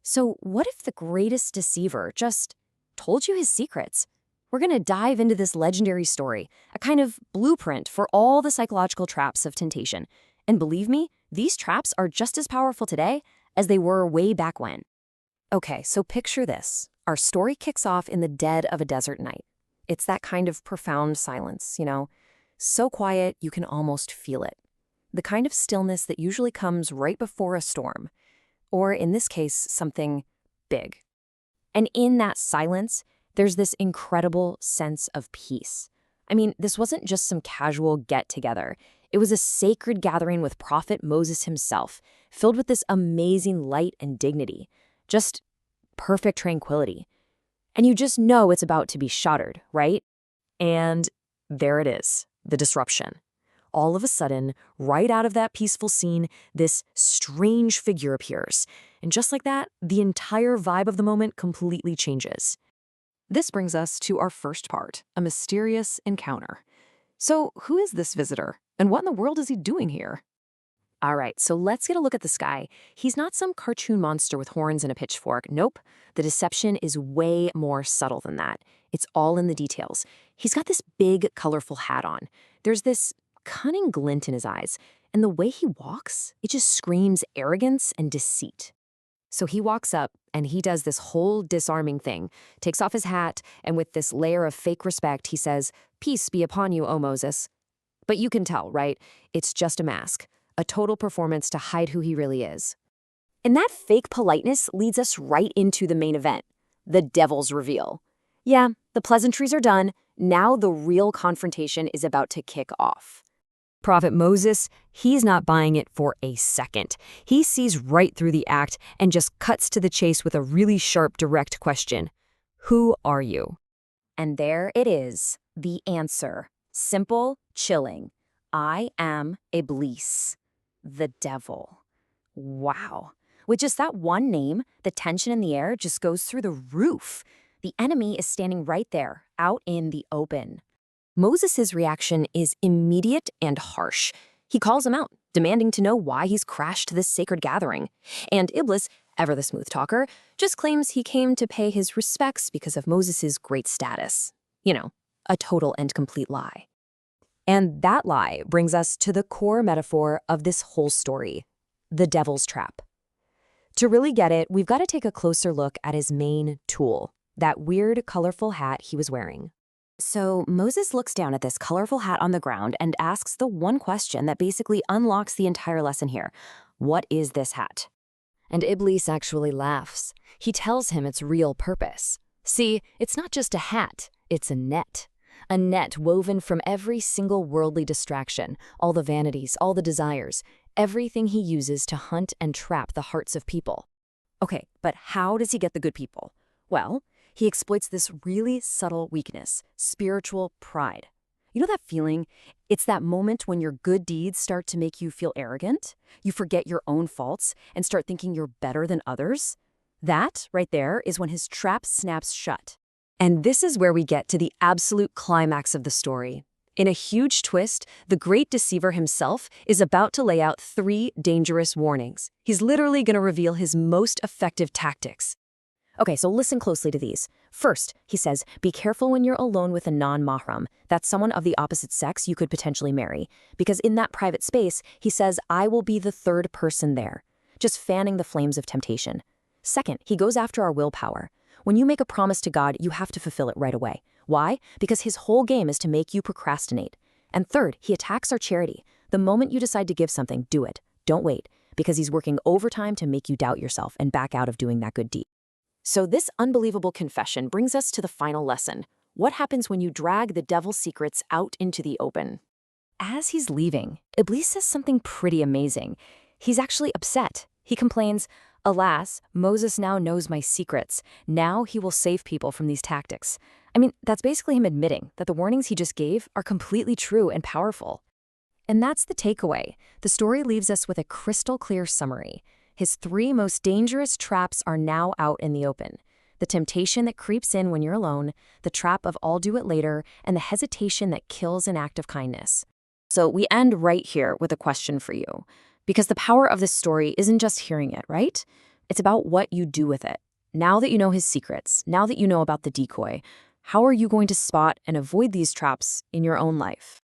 So what if the greatest deceiver just told you his secrets? We're going to dive into this legendary story, a kind of blueprint for all the psychological traps of temptation. And believe me, these traps are just as powerful today as they were way back when. Okay, so picture this. Our story kicks off in the dead of a desert night. It's that kind of profound silence, so quiet you can almost feel it. The kind of stillness that usually comes right before a storm, or in this case, something big. And in that silence, there's this incredible sense of peace. I mean, this wasn't just some casual get-together. It was a sacred gathering with Prophet Moses himself, filled with this amazing light and dignity. Just perfect tranquility. And you just know it's about to be shattered, right? And there it is, the disruption. All of a sudden, right out of that peaceful scene, this strange figure appears. And just like that, the entire vibe of the moment completely changes. This brings us to our first part, a mysterious encounter. So who is this visitor? And what in the world is he doing here? All right, so let's get a look at the sky. He's not some cartoon monster with horns and a pitchfork. Nope. The deception is way more subtle than that. It's all in the details. He's got this big, colorful hat on. There's this cunning glint in his eyes, and the way he walks, it just screams arrogance and deceit. So he walks up, and he does this whole disarming thing, takes off his hat, and with this layer of fake respect, he says, "Peace be upon you, O Moses." But you can tell, right? It's just a mask, a total performance to hide who he really is. And that fake politeness leads us right into the main event, the devil's reveal. Yeah, the pleasantries are done. Now the real confrontation is about to kick off. Prophet Moses, he's not buying it for a second. He sees right through the act and just cuts to the chase with a really sharp, direct question. Who are you? And there it is, the answer. Simple, chilling. I am Iblis, the devil. Wow. With just that one name, the tension in the air just goes through the roof. The enemy is standing right there, out in the open. Moses' reaction is immediate and harsh. He calls him out, demanding to know why he's crashed this sacred gathering. And Iblis, ever the smooth talker, just claims he came to pay his respects because of Moses' great status. A total and complete lie. And that lie brings us to the core metaphor of this whole story, the devil's trap. To really get it, we've got to take a closer look at his main tool, that weird, colorful hat he was wearing. So Moses looks down at this colorful hat on the ground and asks the one question that basically unlocks the entire lesson here. What is this hat? And Iblis actually laughs. He tells him its real purpose. See, it's not just a hat, it's a net. A net woven from every single worldly distraction, all the vanities, all the desires, everything he uses to hunt and trap the hearts of people. Okay, but how does he get the good people? Well, he exploits this really subtle weakness, spiritual pride. You know that feeling? It's that moment when your good deeds start to make you feel arrogant. You forget your own faults and start thinking you're better than others. That, right there, is when his trap snaps shut. And this is where we get to the absolute climax of the story. In a huge twist, the great deceiver himself is about to lay out 3 dangerous warnings. He's literally going to reveal his most effective tactics. Okay, so listen closely to these. First, he says, be careful when you're alone with a non-mahram. That's someone of the opposite sex you could potentially marry. Because in that private space, he says, I will be the third person there. Just fanning the flames of temptation. Second, he goes after our willpower. When you make a promise to God, you have to fulfill it right away. Why? Because his whole game is to make you procrastinate. And third, he attacks our charity. The moment you decide to give something, do it. Don't wait, because he's working overtime to make you doubt yourself and back out of doing that good deed. So this unbelievable confession brings us to the final lesson. What happens when you drag the devil's secrets out into the open? As he's leaving, Iblis says something pretty amazing. He's actually upset. He complains, alas, Moses now knows my secrets. Now he will save people from these tactics. I mean, that's basically him admitting that the warnings he just gave are completely true and powerful. And that's the takeaway. The story leaves us with a crystal clear summary. His 3 most dangerous traps are now out in the open. The temptation that creeps in when you're alone, the trap of I'll do it later, and the hesitation that kills an act of kindness. So we end right here with a question for you. Because the power of this story isn't just hearing it, right? It's about what you do with it. Now that you know his secrets, now that you know about the decoy, how are you going to spot and avoid these traps in your own life?